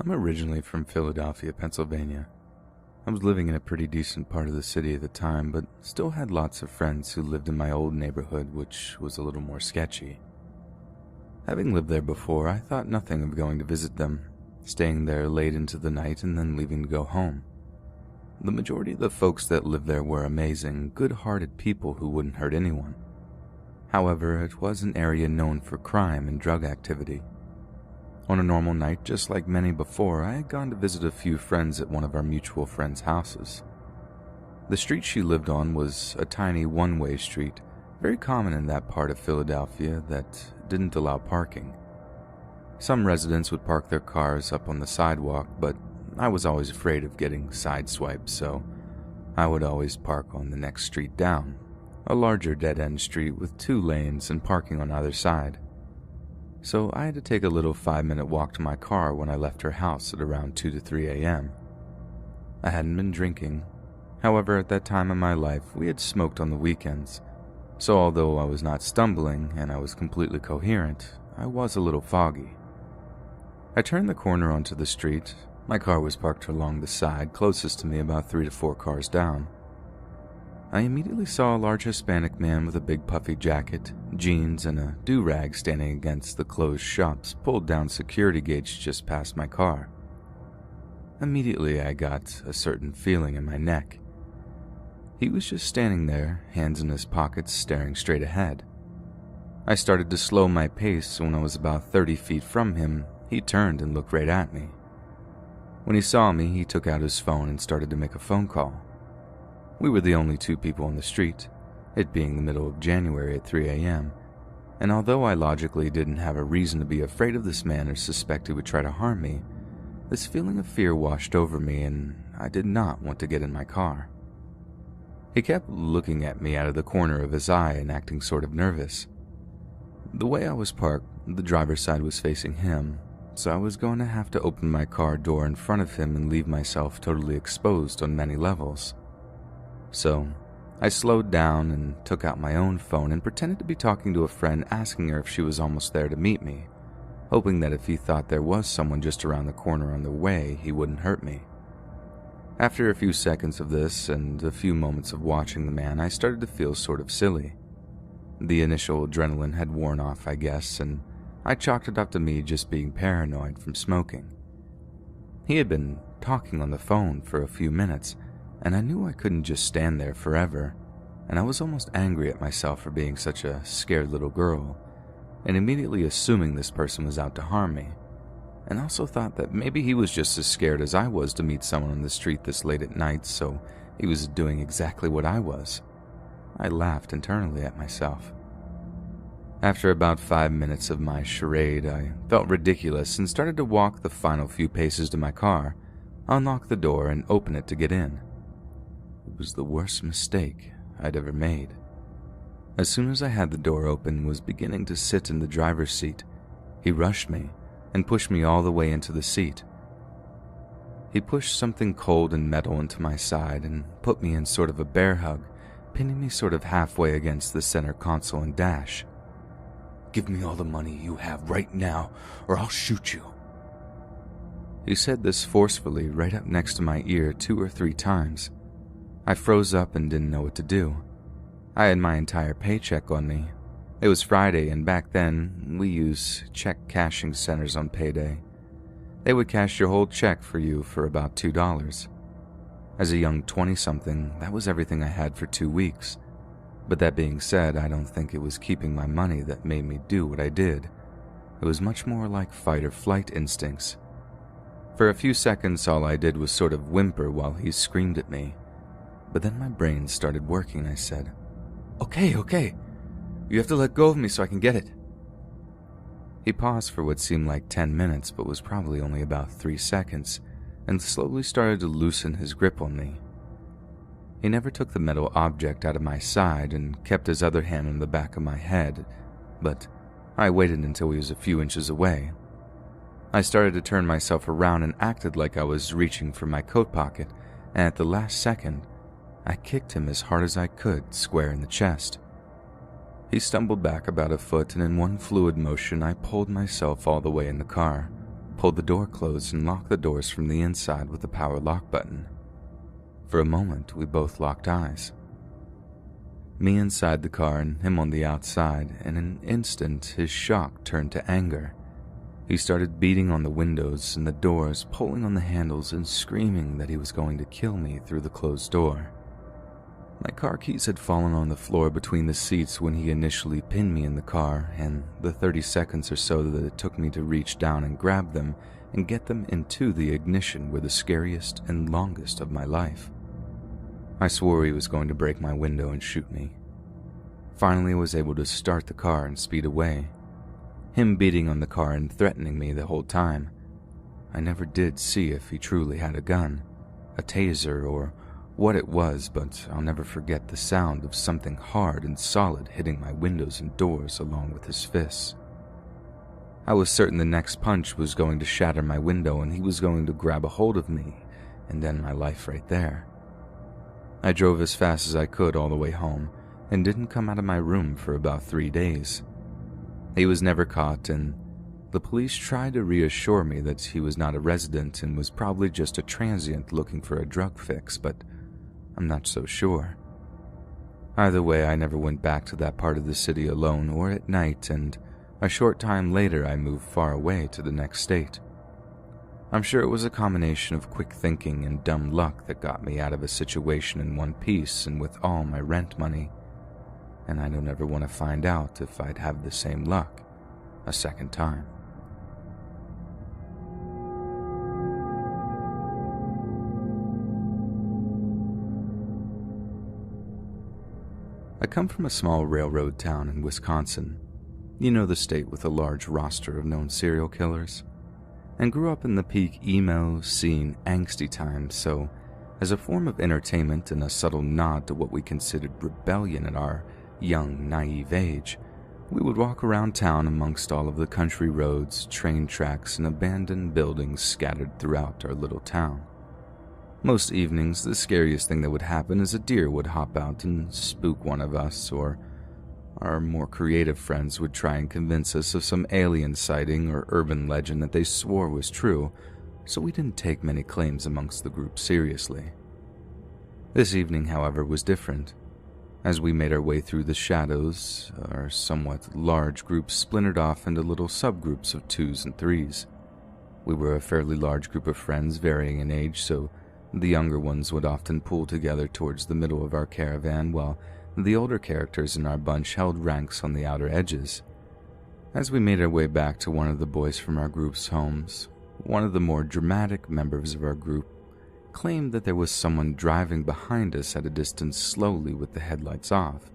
I'm originally from Philadelphia, Pennsylvania. I was living in a pretty decent part of the city at the time, but still had lots of friends who lived in my old neighborhood, which was a little more sketchy. Having lived there before, I thought nothing of going to visit them, staying there late into the night and then leaving to go home. The majority of the folks that lived there were amazing, good-hearted people who wouldn't hurt anyone. However, it was an area known for crime and drug activity. On a normal night, just like many before, I had gone to visit a few friends at one of our mutual friends' houses. The street she lived on was a tiny one-way street, very common in that part of Philadelphia that didn't allow parking. Some residents would park their cars up on the sidewalk, but I was always afraid of getting sideswiped, so I would always park on the next street down, a larger dead-end street with 2 lanes and parking on either side. So I had to take a little 5-minute walk to my car when I left her house at around 2 to 3 a.m. I hadn't been drinking. However, at that time in my life, we had smoked on the weekends. So although I was not stumbling and I was completely coherent, I was a little foggy. I turned the corner onto the street. My car was parked along the side, closest to me, about 3 to 4 cars down. I immediately saw a large Hispanic man with a big puffy jacket, jeans, and a do-rag standing against the closed shop's pulled-down security gates just past my car. Immediately, I got a certain feeling in my neck. He was just standing there, hands in his pockets, staring straight ahead. I started to slow my pace. When I was about 30 feet from him, he turned and looked right at me. When he saw me, he took out his phone and started to make a phone call. We were the only 2 people on the street, it being the middle of January at 3 a.m., and although I logically didn't have a reason to be afraid of this man or suspect he would try to harm me, this feeling of fear washed over me and I did not want to get in my car. He kept looking at me out of the corner of his eye and acting sort of nervous. The way I was parked, the driver's side was facing him, so I was going to have to open my car door in front of him and leave myself totally exposed on many levels. So, I slowed down and took out my own phone and pretended to be talking to a friend, asking her if she was almost there to meet me, hoping that if he thought there was someone just around the corner on the way, he wouldn't hurt me. After a few seconds of this and a few moments of watching the man, I started to feel sort of silly. The initial adrenaline had worn off, I guess, and I chalked it up to me just being paranoid from smoking. He had been talking on the phone for a few minutes, and I knew I couldn't just stand there forever, and I was almost angry at myself for being such a scared little girl, and immediately assuming this person was out to harm me, and also thought that maybe he was just as scared as I was to meet someone on the street this late at night, so he was doing exactly what I was. I laughed internally at myself. After about 5 minutes of my charade, I felt ridiculous and started to walk the final few paces to my car, unlock the door, and open it to get in. It was the worst mistake I'd ever made. As soon as I had the door open and was beginning to sit in the driver's seat, he rushed me and pushed me all the way into the seat. He pushed something cold and metal into my side and put me in sort of a bear hug, pinning me sort of halfway against the center console and dash. "Give me all the money you have right now, or I'll shoot you." He said this forcefully right up next to my ear 2 or 3 times. I froze up and didn't know what to do. I had my entire paycheck on me. It was Friday, and back then, we used check cashing centers on payday. They would cash your whole check for you for about $2. As a young 20-something, that was everything I had for 2 weeks. But that being said, I don't think it was keeping my money that made me do what I did. It was much more like fight or flight instincts. For a few seconds, all I did was sort of whimper while he screamed at me. But then my brain started working. I said, Okay. You have to let go of me so I can get it." He paused for what seemed like 10 minutes, but was probably only about 3 seconds, and slowly started to loosen his grip on me. He never took the metal object out of my side and kept his other hand on the back of my head, but I waited until he was a few inches away. I started to turn myself around and acted like I was reaching for my coat pocket, and at the last second, I kicked him as hard as I could, square in the chest. He stumbled back about a foot, and in one fluid motion, I pulled myself all the way in the car, pulled the door closed, and locked the doors from the inside with the power lock button. For a moment, we both locked eyes. Me inside the car and him on the outside. In an instant, his shock turned to anger. He started beating on the windows and the doors, pulling on the handles and screaming that he was going to kill me through the closed door. My car keys had fallen on the floor between the seats when he initially pinned me in the car, and the 30 seconds or so that it took me to reach down and grab them and get them into the ignition were the scariest and longest of my life. I swore he was going to break my window and shoot me. Finally, I was able to start the car and speed away. Him beating on the car and threatening me the whole time. I never did see if he truly had a gun, a taser, or what it was, but I'll never forget the sound of something hard and solid hitting my windows and doors along with his fists. I was certain the next punch was going to shatter my window and he was going to grab a hold of me and end my life right there. I drove as fast as I could all the way home and didn't come out of my room for about 3 days. He was never caught, and the police tried to reassure me that he was not a resident and was probably just a transient looking for a drug fix, but I'm not so sure. Either way, I never went back to that part of the city alone or at night, and a short time later I moved far away to the next state. I'm sure it was a combination of quick thinking and dumb luck that got me out of a situation in one piece and with all my rent money, and I don't ever want to find out if I'd have the same luck a second time. I come from a small railroad town in Wisconsin. You know, the state with a large roster of known serial killers. And grew up in the peak emo, scene, angsty times, so as a form of entertainment and a subtle nod to what we considered rebellion at our young, naive age, we would walk around town amongst all of the country roads, train tracks, and abandoned buildings scattered throughout our little town. Most evenings, the scariest thing that would happen is a deer would hop out and spook one of us, or our more creative friends would try and convince us of some alien sighting or urban legend that they swore was true, so we didn't take many claims amongst the group seriously. This evening, however, was different. As we made our way through the shadows, our somewhat large group splintered off into little subgroups of 2s and 3s. We were a fairly large group of friends varying in age, so the younger ones would often pool together towards the middle of our caravan, while the older characters in our bunch held ranks on the outer edges. As we made our way back to one of the boys from our group's homes, one of the more dramatic members of our group claimed that there was someone driving behind us at a distance slowly with the headlights off.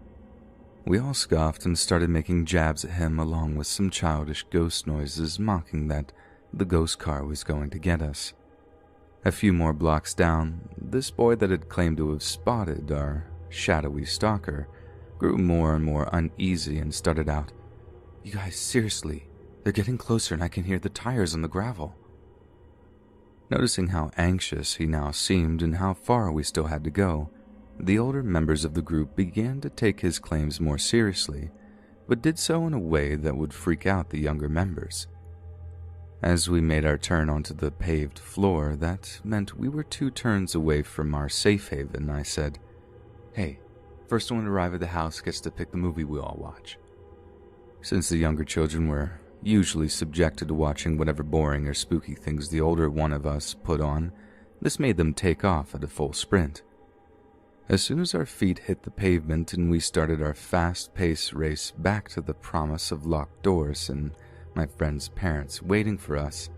We all scoffed and started making jabs at him along with some childish ghost noises, mocking that the ghost car was going to get us. A few more blocks down, this boy that had claimed to have spotted our shadowy stalker grew more and more uneasy and started out, "You guys, seriously, they're getting closer and I can hear the tires on the gravel." Noticing how anxious he now seemed and how far we still had to go, the older members of the group began to take his claims more seriously, but did so in a way that would freak out the younger members. As we made our turn onto the paved floor, that meant we were 2 turns away from our safe haven. I said, "Hey, first one to arrive at the house gets to pick the movie we all watch." Since the younger children were usually subjected to watching whatever boring or spooky things the older one of us put on, this made them take off at a full sprint. As soon as our feet hit the pavement and we started our fast-paced race back to the promise of locked doors and my friend's parents waiting for us,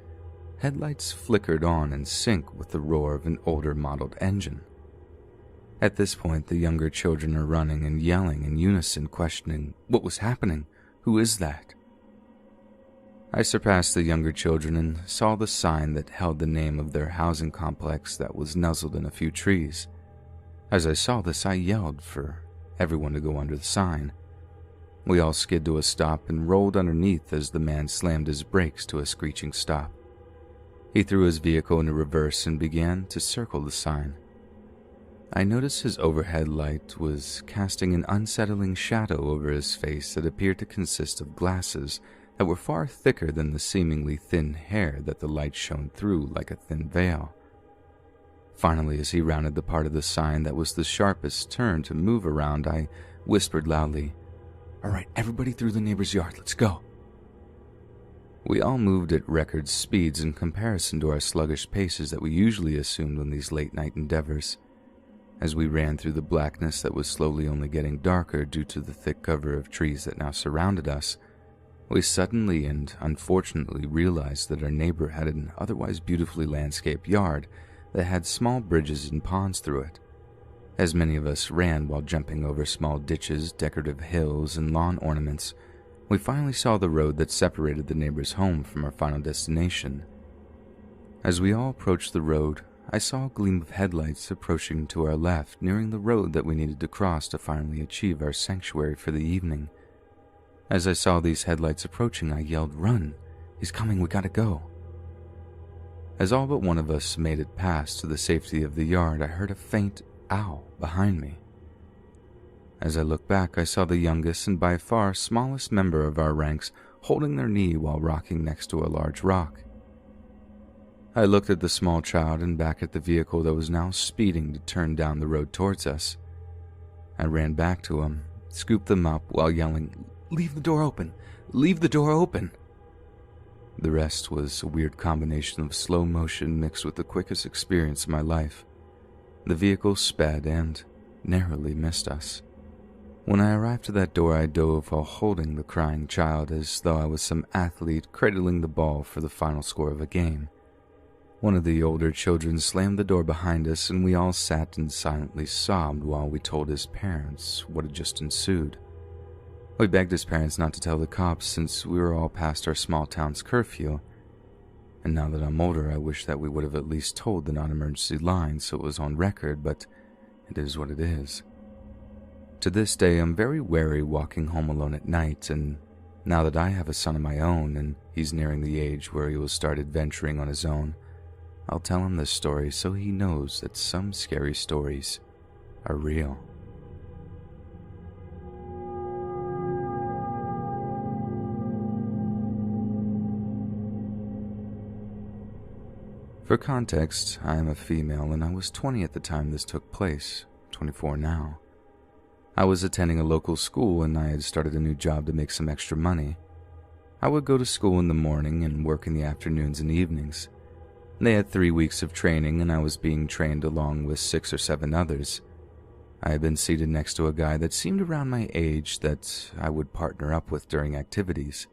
headlights flickered on in sync with the roar of an older modeled engine. At this point, the younger children are running and yelling in unison, questioning what was happening. Who is that? I surpassed the younger children and saw the sign that held the name of their housing complex that was nuzzled in a few trees. As I saw this, I yelled for everyone to go under the sign. We all skid to a stop and rolled underneath as the man slammed his brakes to a screeching stop. He threw his vehicle into reverse and began to circle the sign. I noticed his overhead light was casting an unsettling shadow over his face that appeared to consist of glasses that that were far thicker than the seemingly thin hair that the light shone through like a thin veil. Finally, as he rounded the part of the sign that was the sharpest turn to move around, I whispered loudly, "All right, everybody through the neighbor's yard, let's go." We all moved at record speeds in comparison to our sluggish paces that we usually assumed on these late-night endeavors. As we ran through the blackness that was slowly only getting darker due to the thick cover of trees that now surrounded us, we suddenly and unfortunately realized that our neighbor had an otherwise beautifully landscaped yard that had small bridges and ponds through it. As many of us ran while jumping over small ditches, decorative hills, and lawn ornaments, we finally saw the road that separated the neighbor's home from our final destination. As we all approached the road, I saw a gleam of headlights approaching to our left, nearing the road that we needed to cross to finally achieve our sanctuary for the evening. As I saw these headlights approaching, I yelled, "Run! He's coming, we gotta go!" As all but one of us made it past to the safety of the yard, I heard a faint ow behind me. As I looked back, I saw the youngest and by far smallest member of our ranks holding their knee while rocking next to a large rock. I looked at the small child and back at the vehicle that was now speeding to turn down the road towards us. I ran back to him, scooped them up while yelling, "Leave the door open! Leave the door open!" The rest was a weird combination of slow motion mixed with the quickest experience of my life. The vehicle sped and narrowly missed us. When I arrived to that door, I dove while holding the crying child as though I was some athlete cradling the ball for the final score of a game. One of the older children slammed the door behind us, and we all sat and silently sobbed while we told his parents what had just ensued. We begged his parents not to tell the cops since we were all past our small town's curfew, and now that I'm older, I wish that we would have at least told the non-emergency line so it was on record, but it is what it is. To this day, I'm very wary walking home alone at night, and now that I have a son of my own and he's nearing the age where he will start adventuring on his own, I'll tell him this story so he knows that some scary stories are real. For context, I am a female and I was 20 at the time this took place, 24 now. I was attending a local school and I had started a new job to make some extra money. I would go to school in the morning and work in the afternoons and evenings. They had 3 weeks of training and I was being trained along with 6 or 7 others. I had been seated next to a guy that seemed around my age that I would partner up with during activities.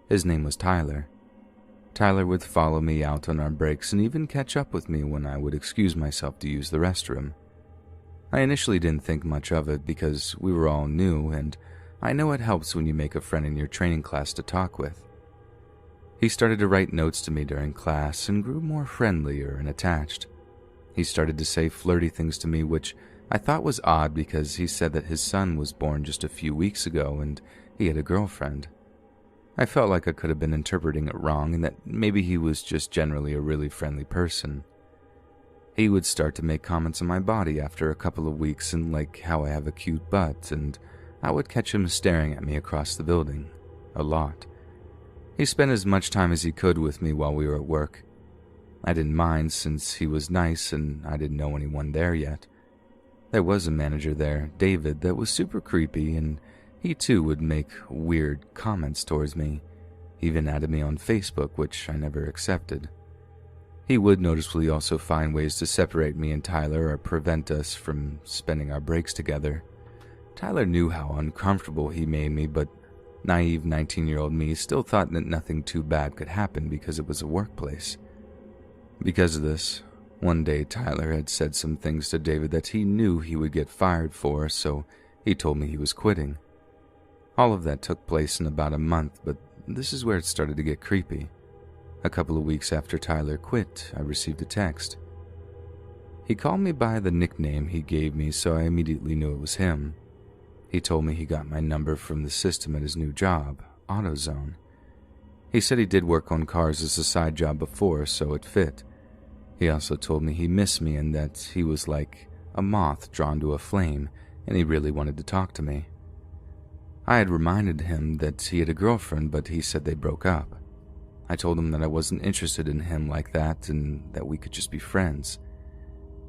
His name was Tyler. Tyler would follow me out on our breaks and even catch up with me when I would excuse myself to use the restroom. I initially didn't think much of it because we were all new, and I know it helps when you make a friend in your training class to talk with. He started to write notes to me during class and grew more friendlier and attached. He started to say flirty things to me, which I thought was odd because he said that his son was born just a few weeks ago and he had a girlfriend. I felt like I could have been interpreting it wrong and that maybe he was just generally a really friendly person. He would start to make comments on my body after a couple of weeks and like how I have a cute butt, and I would catch him staring at me across the building. A lot. He spent as much time as he could with me while we were at work. I didn't mind since he was nice and I didn't know anyone there yet. There was a manager there, David, that was super creepy, and he too would make weird comments towards me, even added me on Facebook, which I never accepted. He would noticeably also find ways to separate me and Tyler or prevent us from spending our breaks together. Tyler knew how uncomfortable he made me, but naive 19-year-old me still thought that nothing too bad could happen because it was a workplace. Because of this, one day Tyler had said some things to David that he knew he would get fired for, so he told me he was quitting. All of that took place in about a month, but this is where it started to get creepy. A couple of weeks after Tyler quit, I received a text. He called me by the nickname he gave me, so I immediately knew it was him. He told me he got my number from the system at his new job, AutoZone. He said he did work on cars as a side job before, so it fit. He also told me he missed me and that he was like a moth drawn to a flame, and he really wanted to talk to me. I had reminded him that he had a girlfriend, but he said they broke up. I told him that I wasn't interested in him like that and that we could just be friends.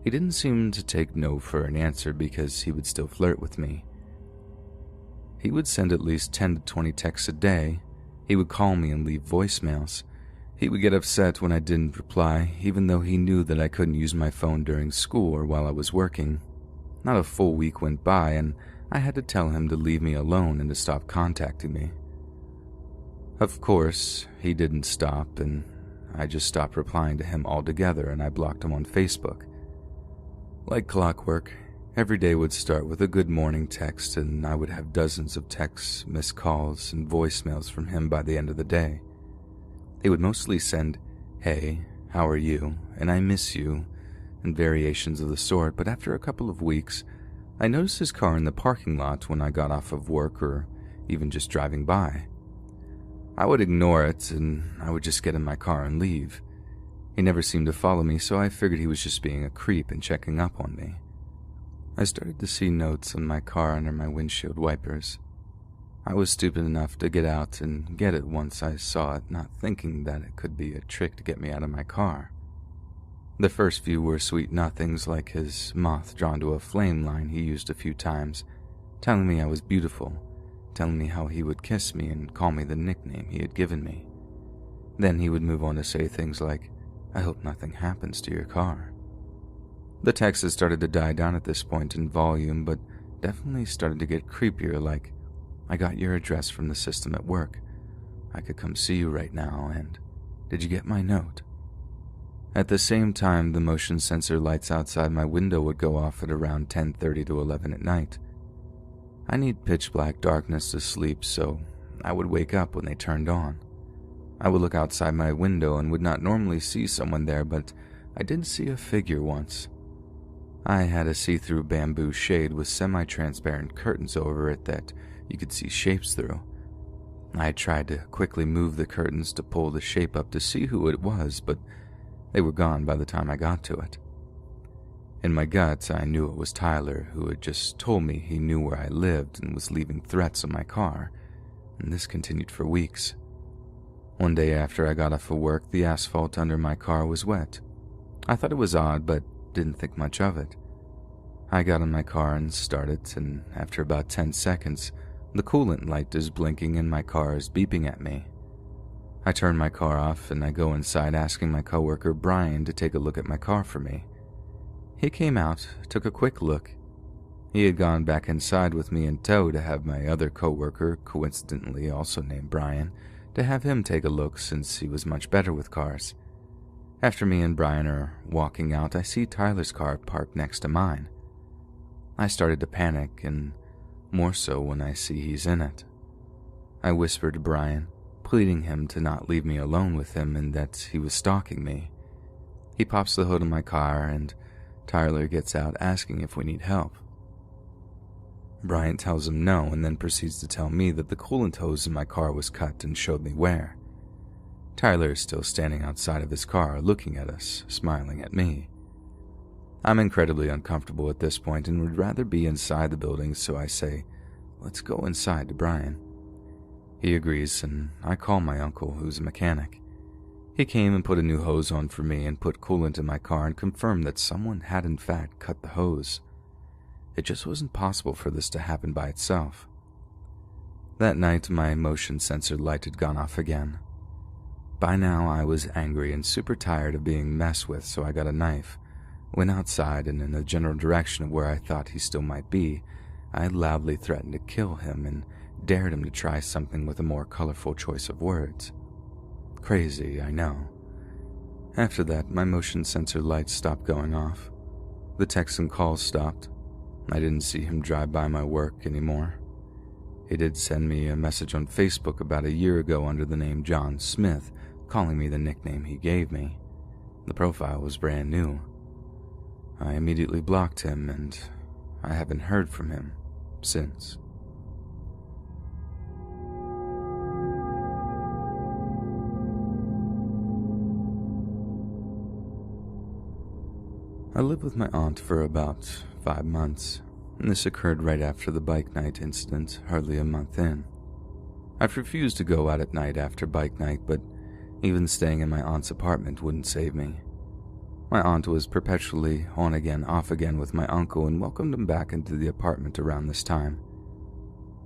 He didn't seem to take no for an answer because he would still flirt with me. He would send at least 10 to 20 texts a day. He would call me and leave voicemails. He would get upset when I didn't reply, even though he knew that I couldn't use my phone during school or while I was working. Not a full week went by, and I had to tell him to leave me alone and to stop contacting me. Of course, he didn't stop, and I just stopped replying to him altogether, and I blocked him on Facebook. Like clockwork, every day would start with a good morning text, and I would have dozens of texts, missed calls, and voicemails from him by the end of the day. He would mostly send, "Hey, how are you?" and "I miss you," and variations of the sort, but after a couple of weeks, I noticed his car in the parking lot when I got off of work or even just driving by. I would ignore it, and I would just get in my car and leave. He never seemed to follow me, so I figured he was just being a creep and checking up on me. I started to see notes on my car under my windshield wipers. I was stupid enough to get out and get it once I saw it, not thinking that it could be a trick to get me out of my car. The first few were sweet nothings, like his moth drawn to a flame line he used a few times, telling me I was beautiful, telling me how he would kiss me and call me the nickname he had given me. Then he would move on to say things like, "I hope nothing happens to your car." The texts had started to die down at this point in volume, but definitely started to get creepier, like, "I got your address from the system at work. I could come see you right now, and did you get my note?" At the same time, the motion sensor lights outside my window would go off at around 10:30 to 11 at night. I need pitch black darkness to sleep, so I would wake up when they turned on. I would look outside my window and would not normally see someone there, but I did see a figure once. I had a see-through bamboo shade with semi-transparent curtains over it that you could see shapes through. I tried to quickly move the curtains to pull the shape up to see who it was, but they were gone by the time I got to it. In my guts, I knew it was Tyler, who had just told me he knew where I lived and was leaving threats on my car, and this continued for weeks. One day after I got off of work, the asphalt under my car was wet. I thought it was odd, but didn't think much of it. I got in my car and started, and after about 10 seconds, the coolant light is blinking and my car is beeping at me. I turn my car off and I go inside asking my coworker Brian to take a look at my car for me. He came out, took a quick look. He had gone back inside with me in tow to have my other coworker, coincidentally also named Brian, to have him take a look since he was much better with cars. After me and Brian are walking out, I see Tyler's car parked next to mine. I started to panic, and more so when I see he's in it. I whispered to Brian, pleading him to not leave me alone with him and that he was stalking me. He pops the hood of my car, and Tyler gets out asking if we need help. Brian tells him no and then proceeds to tell me that the coolant hose in my car was cut and showed me where. Tyler is still standing outside of his car looking at us, smiling at me. I'm incredibly uncomfortable at this point and would rather be inside the building, so I say, "Let's go inside to Brian." He agrees, and I call my uncle, who's a mechanic. He came and put a new hose on for me and put coolant in my car and confirmed that someone had in fact cut the hose. It just wasn't possible for this to happen by itself. That night, my motion sensor light had gone off again. By now, I was angry and super tired of being messed with, so I got a knife, went outside, and in the general direction of where I thought he still might be, I loudly threatened to kill him and dared him to try something with a more colorful choice of words. Crazy, I know. After that, my motion sensor lights stopped going off. The texts and calls stopped. I didn't see him drive by my work anymore. He did send me a message on Facebook about a year ago under the name John Smith, calling me the nickname he gave me. The profile was brand new. I immediately blocked him, and I haven't heard from him since. I lived with my aunt for about 5 months. and this occurred right after the bike night incident, hardly a month in. I've refused to go out at night after bike night, but even staying in my aunt's apartment wouldn't save me. My aunt was perpetually on again, off again with my uncle and welcomed him back into the apartment around this time.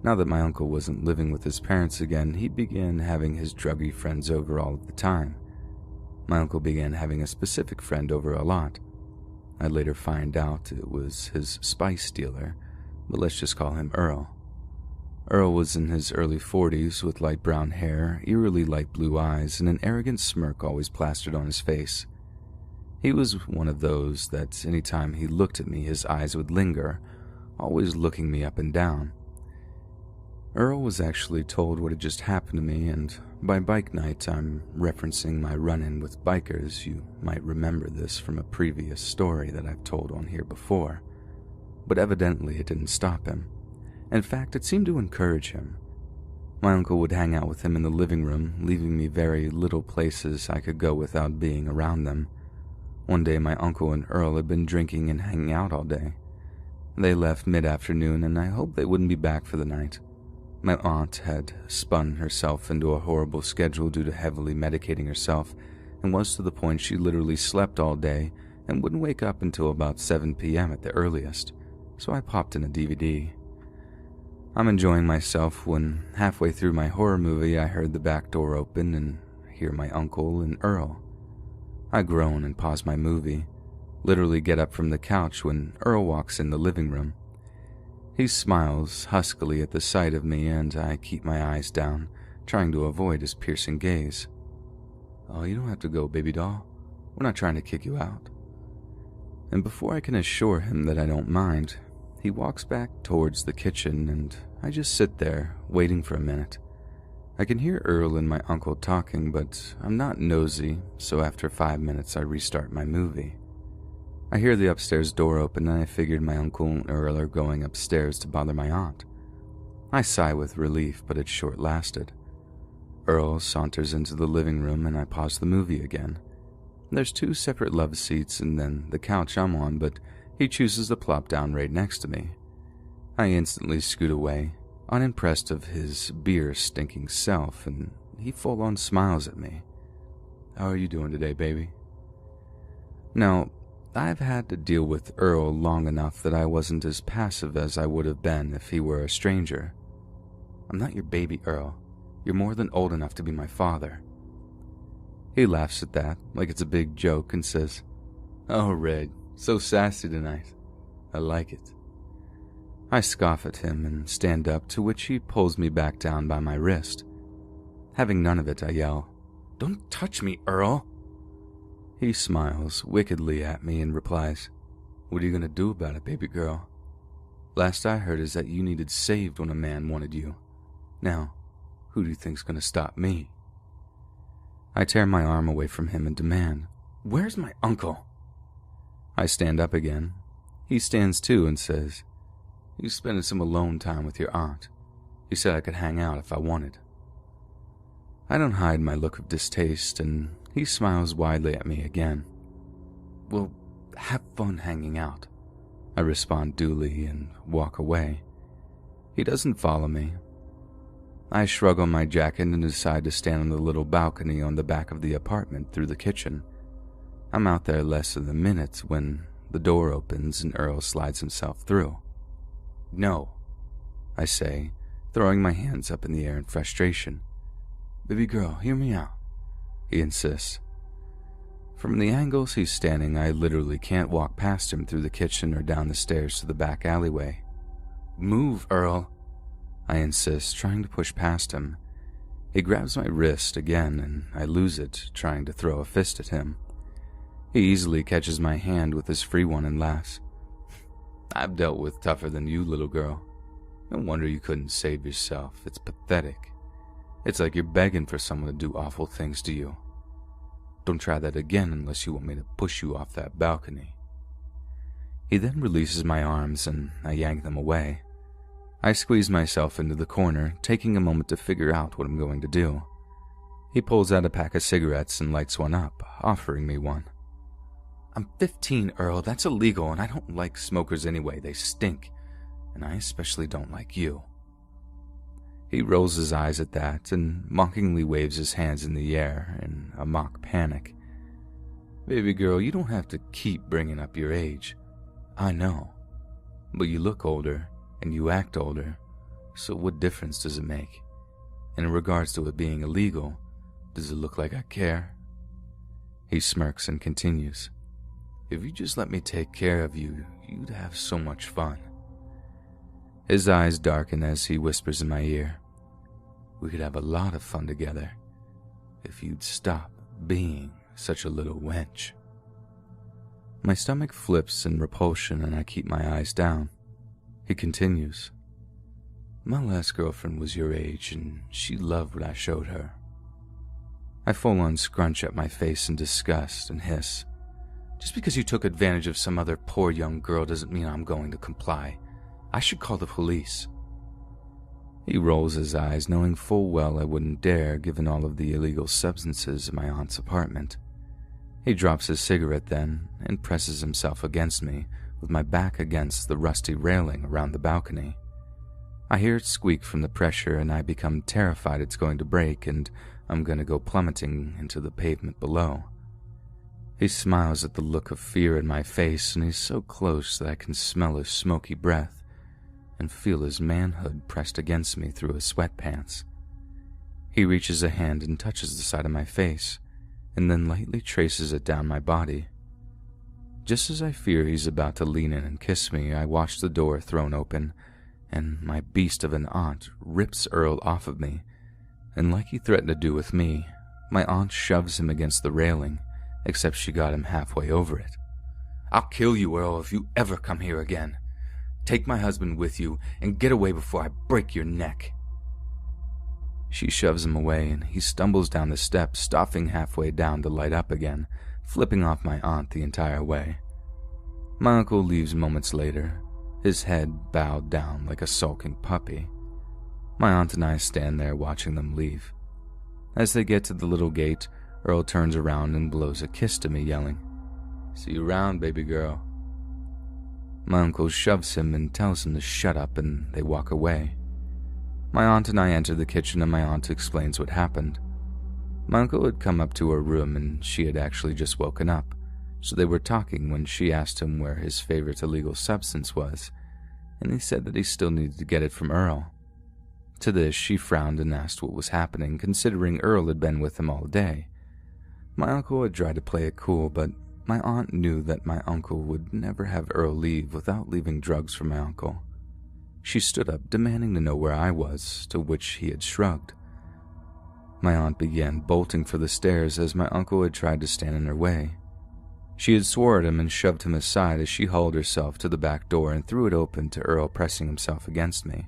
Now that my uncle wasn't living with his parents again, he began having his druggy friends over all of the time. My uncle began having a specific friend over a lot. I'd later find out it was his spice dealer, but let's just call him Earl. Earl was in his early 40s with light brown hair, eerily light blue eyes, and an arrogant smirk always plastered on his face. He was one of those that anytime he looked at me, his eyes would linger, always looking me up and down. Earl was actually told what had just happened to me, and by bike night I'm referencing my run-in with bikers. You might remember this from a previous story that I've told on here before. But evidently it didn't stop him. In fact, it seemed to encourage him. My uncle would hang out with him in the living room, leaving me very little places I could go without being around them. One day my uncle and Earl had been drinking and hanging out all day. They left mid-afternoon, and I hoped they wouldn't be back for the night. My aunt had spun herself into a horrible schedule due to heavily medicating herself, and was to the point she literally slept all day and wouldn't wake up until about 7 p.m. at the earliest, so I popped in a DVD. I'm enjoying myself when, halfway through my horror movie, I heard the back door open and hear my uncle and Earl. I groan and pause my movie, literally get up from the couch when Earl walks in the living room. He smiles huskily at the sight of me, and I keep my eyes down, trying to avoid his piercing gaze. "Oh, you don't have to go, baby doll. We're not trying to kick you out." And before I can assure him that I don't mind, he walks back towards the kitchen, and I just sit there, waiting for a minute. I can hear Earl and my uncle talking, but I'm not nosy, so after 5 minutes I restart my movie. I hear the upstairs door open, and I figured my uncle and Earl are going upstairs to bother my aunt. I sigh with relief, but it's short-lasted. Earl saunters into the living room, and I pause the movie again. There's 2 separate love seats and then the couch I'm on, but he chooses to plop down right next to me. I instantly scoot away, unimpressed of his beer-stinking self, and he full-on smiles at me. "How are you doing today, baby?" Now, I've had to deal with Earl long enough that I wasn't as passive as I would have been if he were a stranger. "I'm not your baby, Earl. You're more than old enough to be my father." He laughs at that, like it's a big joke, and says, "Oh, Red, so sassy tonight. I like it." I scoff at him and stand up, to which he pulls me back down by my wrist. Having none of it, I yell, "Don't touch me, Earl!" He smiles wickedly at me and replies, "What are you gonna do about it, baby girl? Last I heard is that you needed saved when a man wanted you. Now, who do you think's gonna stop me?" I tear my arm away from him and demand, "Where's my uncle?" I stand up again. He stands too and says, "He's spending some alone time with your aunt. He said I could hang out if I wanted." I don't hide my look of distaste, and he smiles widely at me again. "Well, have fun hanging out," I respond duly and walk away. He doesn't follow me. I shrug on my jacket and decide to stand on the little balcony on the back of the apartment through the kitchen. I'm out there less than a minute when the door opens and Earl slides himself through. "No," I say, throwing my hands up in the air in frustration. "Baby girl, hear me out," he insists. From the angles he's standing, I literally can't walk past him through the kitchen or down the stairs to the back alleyway. "Move, Earl," I insist, trying to push past him. He grabs my wrist again, and I lose it, trying to throw a fist at him. He easily catches my hand with his free one and laughs. "I've dealt with tougher than you, little girl. No wonder you couldn't save yourself. It's pathetic. It's like you're begging for someone to do awful things to you. Don't try that again unless you want me to push you off that balcony." He then releases my arms, and I yank them away. I squeeze myself into the corner, taking a moment to figure out what I'm going to do. He pulls out a pack of cigarettes and lights one up, offering me one. "I'm 15, Earl. That's illegal, and I don't like smokers anyway. They stink. and I especially don't like you." He rolls his eyes at that and mockingly waves his hands in the air in a mock panic. "Baby girl, you don't have to keep bringing up your age. I know. But you look older and you act older, so what difference does it make? And in regards to it being illegal, does it look like I care?" He smirks and continues. "If you just let me take care of you, you'd have so much fun." His eyes darken as he whispers in my ear, "We could have a lot of fun together if you'd stop being such a little wench." My stomach flips in repulsion and I keep my eyes down. He continues, "My last girlfriend was your age and she loved what I showed her." I full-on scrunch at my face in disgust and hiss, "Just because you took advantage of some other poor young girl doesn't mean I'm going to comply. I should call the police." He rolls his eyes, knowing full well I wouldn't dare given all of the illegal substances in my aunt's apartment. He drops his cigarette then and presses himself against me with my back against the rusty railing around the balcony. I hear it squeak from the pressure and I become terrified it's going to break and I'm going to go plummeting into the pavement below. He smiles at the look of fear in my face and he's so close that I can smell his smoky breath and feel his manhood pressed against me through his sweatpants. He reaches a hand and touches the side of my face and then lightly traces it down my body. Just as I fear he's about to lean in and kiss me, I watch the door thrown open and my beast of an aunt rips Earl off of me, and like he threatened to do with me, my aunt shoves him against the railing, except she got him halfway over it. "I'll kill you, Earl, if you ever come here again. Take my husband with you and get away before I break your neck." She shoves him away and he stumbles down the steps, stopping halfway down to light up again, flipping off my aunt the entire way. My uncle leaves moments later, his head bowed down like a sulking puppy. My aunt and I stand there watching them leave. As they get to the little gate, Earl turns around and blows a kiss to me, yelling, "See you around, baby girl." My uncle shoves him and tells him to shut up and they walk away. My aunt and I enter the kitchen and my aunt explains what happened. My uncle had come up to her room and she had actually just woken up, so they were talking when she asked him where his favorite illegal substance was, and he said that he still needed to get it from Earl. To this, she frowned and asked what was happening, considering Earl had been with him all day. My uncle had tried to play it cool, but my aunt knew that my uncle would never have Earl leave without leaving drugs for my uncle. She stood up, demanding to know where I was, to which he had shrugged. My aunt began bolting for the stairs as my uncle had tried to stand in her way. She had swore at him and shoved him aside as she hauled herself to the back door and threw it open to Earl pressing himself against me,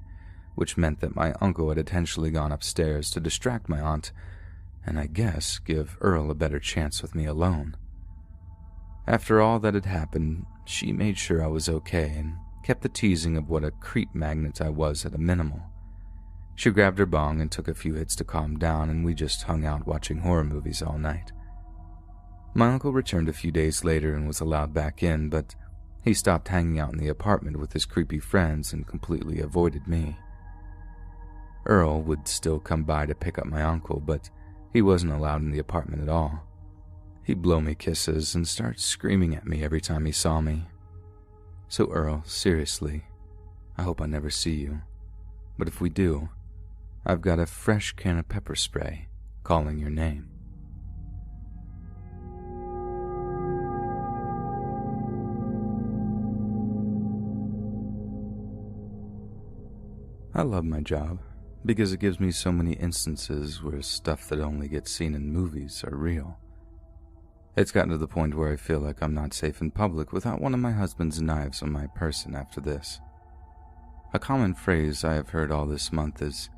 which meant that my uncle had intentionally gone upstairs to distract my aunt and I guess give Earl a better chance with me alone. After all that had happened, she made sure I was okay and kept the teasing of what a creep magnet I was at a minimal. She grabbed her bong and took a few hits to calm down, and we just hung out watching horror movies all night. My uncle returned a few days later and was allowed back in, but he stopped hanging out in the apartment with his creepy friends and completely avoided me. Earl would still come by to pick up my uncle, but he wasn't allowed in the apartment at all. He'd blow me kisses and start screaming at me every time he saw me. So Earl, seriously, I hope I never see you. But if we do, I've got a fresh can of pepper spray calling your name. I love my job because it gives me so many instances where stuff that only gets seen in movies are real. It's gotten to the point where I feel like I'm not safe in public without one of my husband's knives on my person after this. A common phrase I have heard all this month is,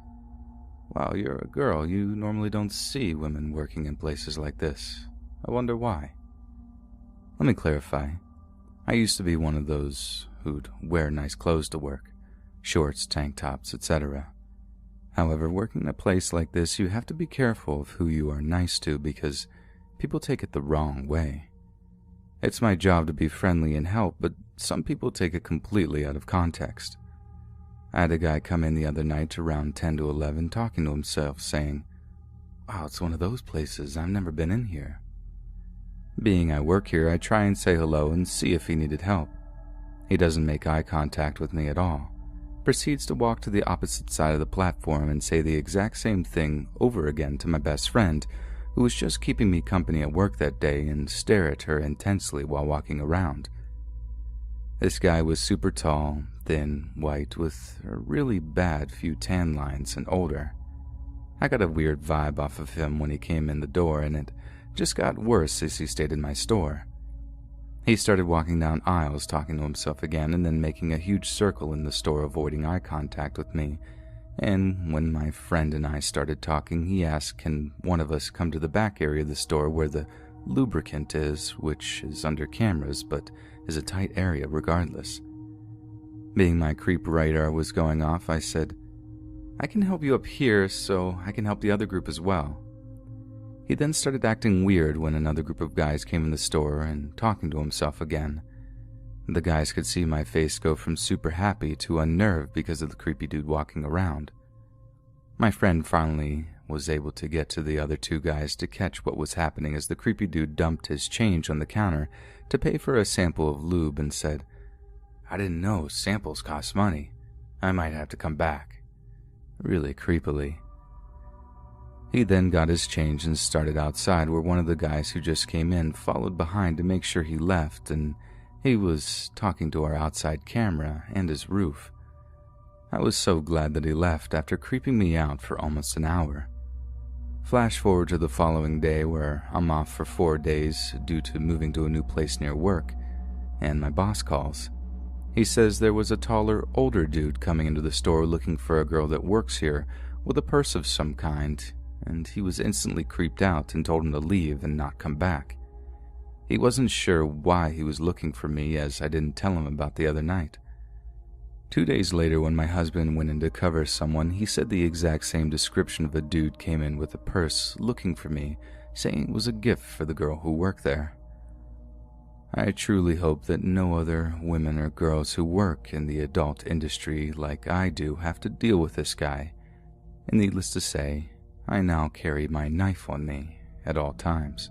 "Wow, you're a girl. You normally don't see women working in places like this. I wonder why." Let me clarify. I used to be one of those who'd wear nice clothes to work, shorts, tank tops, etc. However, working in a place like this, you have to be careful of who you are nice to because people take it the wrong way. It's my job to be friendly and help, but some people take it completely out of context. I had a guy come in the other night around 10 to 11 talking to himself, saying, "Wow, it's one of those places. I've never been in here." Being I work here, I try and say hello and see if he needed help. He doesn't make eye contact with me at all. Proceeds to walk to the opposite side of the platform and say the exact same thing over again to my best friend, who was just keeping me company at work that day, and stare at her intensely while walking around. This guy was super tall, thin, white, with a really bad few tan lines and older. I got a weird vibe off of him when he came in the door, and it just got worse as he stayed in my store. He started walking down aisles talking to himself again, and then making a huge circle in the store avoiding eye contact with me. And when my friend and I started talking, he asked, can one of us come to the back area of the store where the lubricant is, which is under cameras but is a tight area regardless. Being my creep radar was going off, I said, "I can help you up here so I can help the other group as well." He then started acting weird when another group of guys came in the store and talking to himself again. The guys could see my face go from super happy to unnerved because of the creepy dude walking around. My friend finally was able to get to the other two guys to catch what was happening as the creepy dude dumped his change on the counter to pay for a sample of lube and said, "I didn't know samples cost money. I might have to come back." Really creepily. He then got his change and started outside, where one of the guys who just came in followed behind to make sure he left, and he was talking to our outside camera and his roof. I was so glad that he left after creeping me out for almost an hour. Flash forward to the following day, where I'm off for 4 days due to moving to a new place near work, and my boss calls. He says there was a taller, older dude coming into the store looking for a girl that works here with a purse of some kind, and he was instantly creeped out and told him to leave and not come back. He wasn't sure why he was looking for me, as I didn't tell him about the other night. 2 days later, when my husband went in to cover someone, he said the exact same description of a dude came in with a purse looking for me, saying it was a gift for the girl who worked there. I truly hope that no other women or girls who work in the adult industry like I do have to deal with this guy, and needless to say, I now carry my knife on me at all times.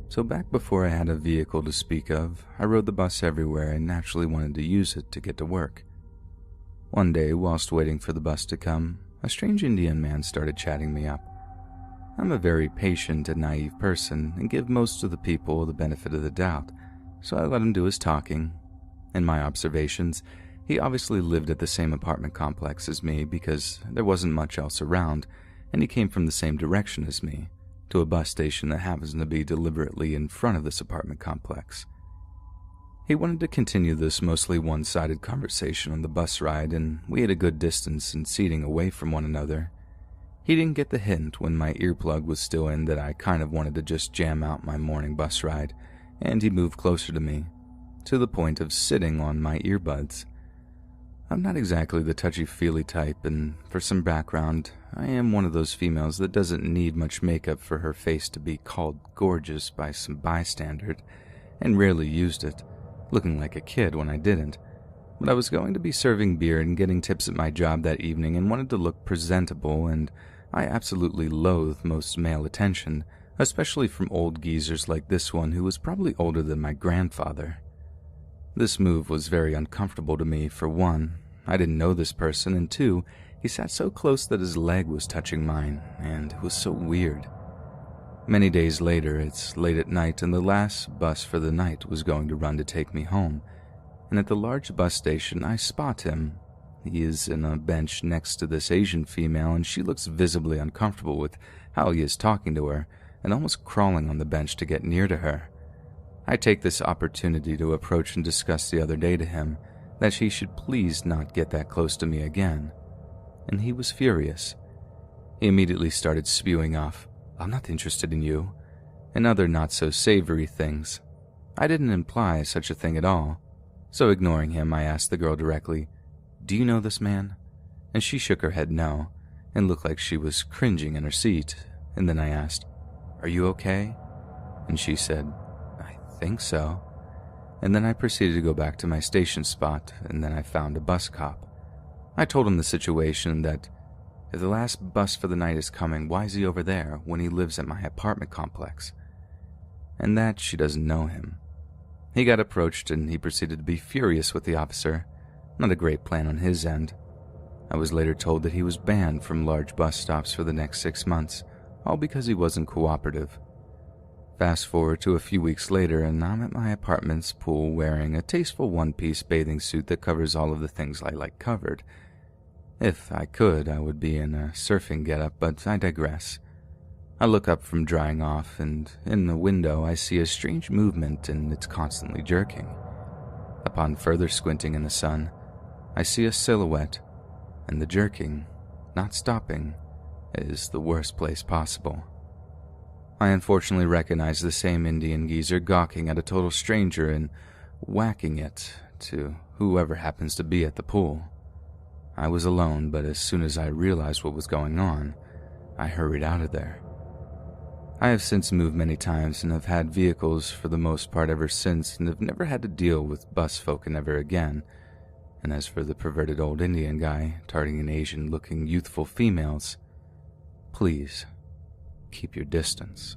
So back before I had a vehicle to speak of, I rode the bus everywhere and naturally wanted to use it to get to work. One day, whilst waiting for the bus to come, a strange Indian man started chatting me up. I'm a very patient and naive person and give most of the people the benefit of the doubt, so I let him do his talking. In my observations, he obviously lived at the same apartment complex as me because there wasn't much else around, and he came from the same direction as me, to a bus station that happens to be deliberately in front of this apartment complex. He wanted to continue this mostly one-sided conversation on the bus ride, and we had a good distance and seating away from one another. He didn't get the hint when my earplug was still in that I kind of wanted to just jam out my morning bus ride, and he moved closer to me, to the point of sitting on my earbuds. I'm not exactly the touchy-feely type, and for some background, I am one of those females that doesn't need much makeup for her face to be called gorgeous by some bystander, and rarely used it, looking like a kid when I didn't. But I was going to be serving beer and getting tips at my job that evening and wanted to look presentable, and I absolutely loathe most male attention, especially from old geezers like this one who was probably older than my grandfather. This move was very uncomfortable to me. For one, I didn't know this person, and two, he sat so close that his leg was touching mine, and it was so weird. Many days later, it's late at night, and the last bus for the night was going to run to take me home, and at the large bus station I spot him. He is in a bench next to this Asian female, and she looks visibly uncomfortable with how he is talking to her, and almost crawling on the bench to get near to her. I take this opportunity to approach and discuss the other day to him that he should please not get that close to me again, and he was furious. He immediately started spewing off, "I'm not interested in you," and other not-so-savory things. I didn't imply such a thing at all, so ignoring him, I asked the girl directly, "Do you know this man?" And she shook her head no, and looked like she was cringing in her seat, and then I asked, "Are you okay?" And she said, "I think so." And then I proceeded to go back to my station spot, and then I found a bus cop. I told him the situation, that if the last bus for the night is coming, why is he over there when he lives at my apartment complex? And that she doesn't know him. He got approached and he proceeded to be furious with the officer. Not a great plan on his end. I was later told that he was banned from large bus stops for the next 6 months, all because he wasn't cooperative. Fast forward to a few weeks later, and I'm at my apartment's pool wearing a tasteful one-piece bathing suit that covers all of the things I like covered. If I could, I would be in a surfing getup, but I digress. I look up from drying off, and in the window I see a strange movement, and it's constantly jerking. Upon further squinting in the sun, I see a silhouette, and the jerking, not stopping, is the worst place possible. I unfortunately recognize the same Indian geezer gawking at a total stranger and whacking it to whoever happens to be at the pool. I was alone, but as soon as I realized what was going on, I hurried out of there. I have since moved many times and have had vehicles for the most part ever since, and have never had to deal with bus folk ever again. And as for the perverted old Indian guy targeting Asian-looking youthful females, please keep your distance.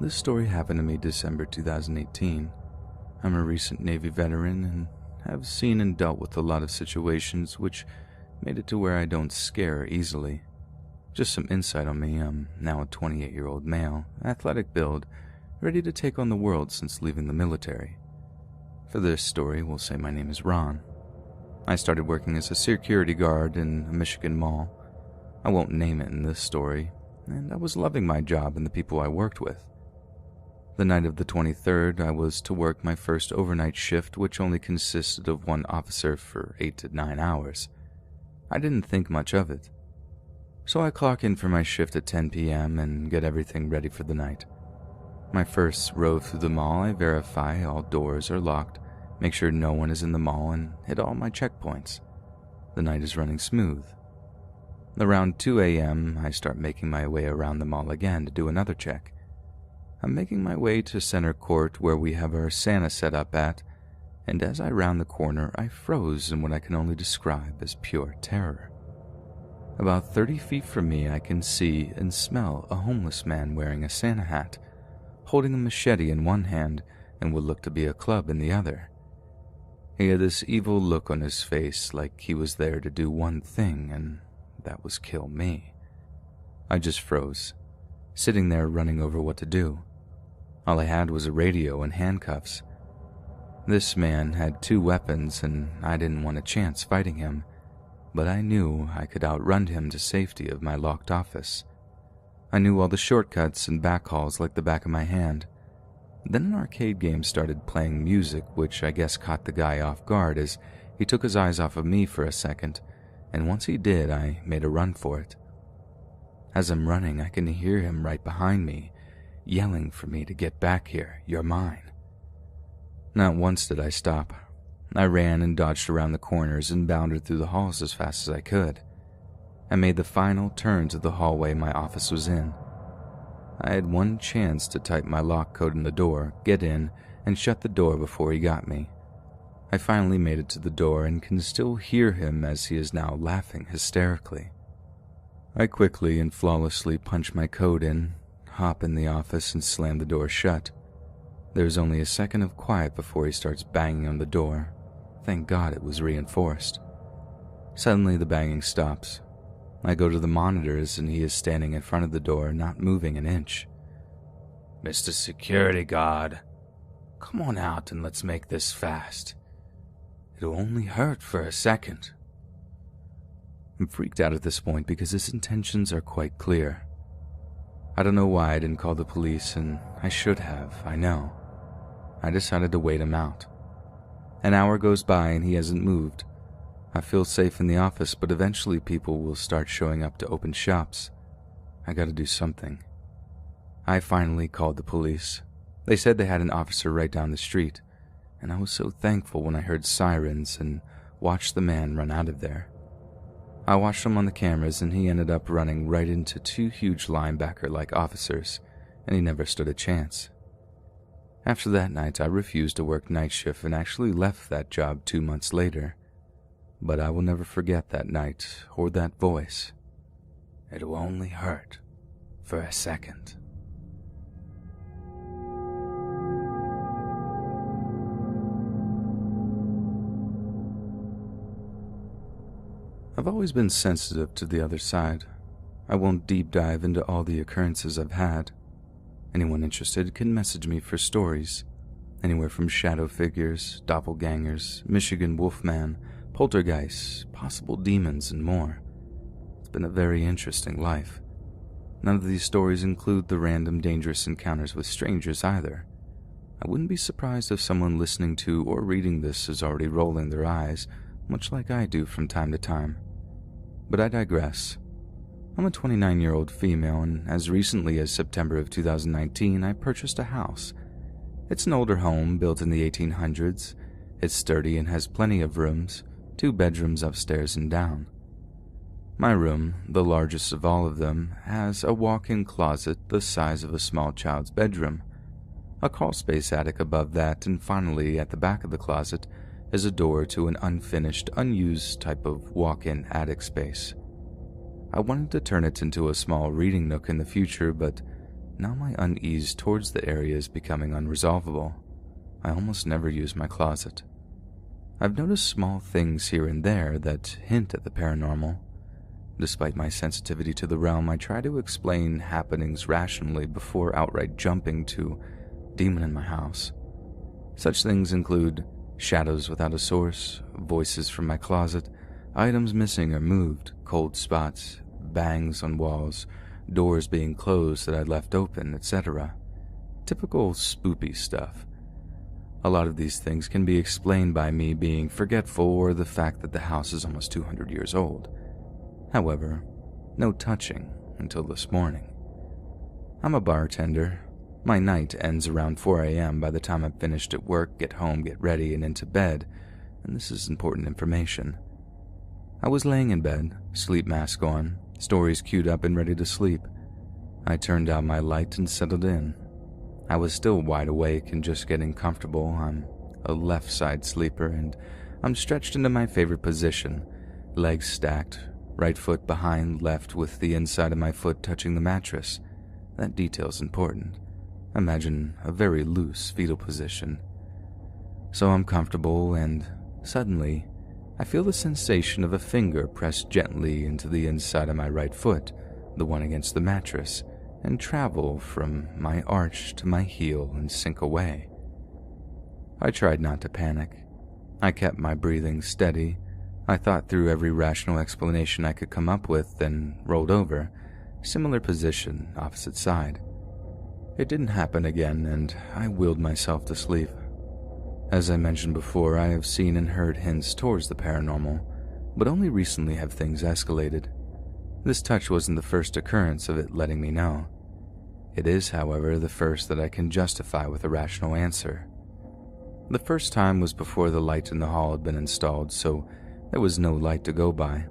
This story happened to me December 2018. I'm a recent Navy veteran and have seen and dealt with a lot of situations which made it to where I don't scare easily. Just some insight on me, I'm now a 28-year-old male, athletic build, ready to take on the world since leaving the military. For this story, we'll say my name is Ron. I started working as a security guard in a Michigan mall. I won't name it in this story, and I was loving my job and the people I worked with. The night of the 23rd, I was to work my first overnight shift, which only consisted of one officer for 8 to 9 hours. I didn't think much of it. So I clock in for my shift at 10 p.m. and get everything ready for the night. My first rove through the mall, I verify all doors are locked, make sure no one is in the mall, and hit all my checkpoints. The night is running smooth. Around 2 a.m., I start making my way around the mall again to do another check. I'm making my way to center court where we have our Santa set up at, and as I round the corner, I froze in what I can only describe as pure terror. About 30 feet from me, I can see and smell a homeless man wearing a Santa hat, holding a machete in one hand and what looked to be a club in the other. He had this evil look on his face, like he was there to do one thing, and that was kill me. I just froze, sitting there running over what to do. All I had was a radio and handcuffs. This man had 2 weapons, and I didn't want a chance fighting him, but I knew I could outrun him to safety of my locked office. I knew all the shortcuts and back halls like the back of my hand. Then an arcade game started playing music, which I guess caught the guy off guard as he took his eyes off of me for a second, and once he did, I made a run for it. As I'm running, I can hear him right behind me, yelling for me to get back here, you're mine. Not once did I stop. I ran and dodged around the corners and bounded through the halls as fast as I could. I made the final turn to the hallway my office was in. I had one chance to type my lock code in the door, get in, and shut the door before he got me. I finally made it to the door and can still hear him as he is now laughing hysterically. I quickly and flawlessly punch my code in, hop in the office, and slam the door shut. There's only a second of quiet before he starts banging on the door. Thank God it was reinforced. Suddenly the banging stops. I go to the monitors and he is standing in front of the door, not moving an inch. "Mr. Security Guard, come on out and let's make this fast. It'll only hurt for a second." I'm freaked out at this point because his intentions are quite clear. I don't know why I didn't call the police, and I should have, I know. I decided to wait him out. An hour goes by and he hasn't moved. I feel safe in the office, but eventually people will start showing up to open shops. I gotta do something. I finally called the police. They said they had an officer right down the street, and I was so thankful when I heard sirens and watched the man run out of there. I watched him on the cameras, and he ended up running right into two huge linebacker-like officers, and he never stood a chance. After that night, I refused to work night shift and actually left that job 2 months later. But I will never forget that night or that voice. It will only hurt for a second. I've always been sensitive to the other side. I won't deep dive into all the occurrences I've had. Anyone interested can message me for stories, anywhere from shadow figures, doppelgangers, Michigan Wolfman, poltergeists, possible demons, and more. It's been a very interesting life. None of these stories include the random dangerous encounters with strangers either. I wouldn't be surprised if someone listening to or reading this is already rolling their eyes, much like I do from time to time. But I digress. I'm a 29-year-old female, and as recently as September of 2019, I purchased a house. It's an older home built in the 1800s. It's sturdy and has plenty of rooms, 2 bedrooms upstairs and down. My room, the largest of all of them, has a walk-in closet the size of a small child's bedroom, a crawl-space attic above that, and finally, at the back of the closet, is a door to an unfinished, unused type of walk-in attic space. I wanted to turn it into a small reading nook in the future, but now my unease towards the area is becoming unresolvable. I almost never use my closet. I've noticed small things here and there that hint at the paranormal. Despite my sensitivity to the realm, I try to explain happenings rationally before outright jumping to demon in my house. Such things include shadows without a source, voices from my closet, items missing or moved, cold spots, bangs on walls, doors being closed that I left open, etc. Typical spoopy stuff. A lot of these things can be explained by me being forgetful or the fact that the house is almost 200 years old. However, no touching until this morning. I'm a bartender. My night ends around 4 a.m. by the time I'm finished at work, get home, get ready, and into bed, and this is important information. I was laying in bed, sleep mask on, stories queued up and ready to sleep. I turned out my light and settled in. I was still wide awake and just getting comfortable. I'm a left side sleeper, and I'm stretched into my favorite position, legs stacked, right foot behind left with the inside of my foot touching the mattress. That detail's important. Imagine a very loose fetal position. So I'm comfortable, and suddenly, I feel the sensation of a finger pressed gently into the inside of my right foot, the one against the mattress, and travel from my arch to my heel and sink away. I tried not to panic. I kept my breathing steady. I thought through every rational explanation I could come up with, then rolled over, similar position, opposite side. It didn't happen again, and I willed myself to sleep. As I mentioned before, I have seen and heard hints towards the paranormal, but only recently have things escalated. This touch wasn't the first occurrence of it letting me know. It is, however, the first that I can justify with a rational answer. The first time was before the light in the hall had been installed, so there was no light to go by.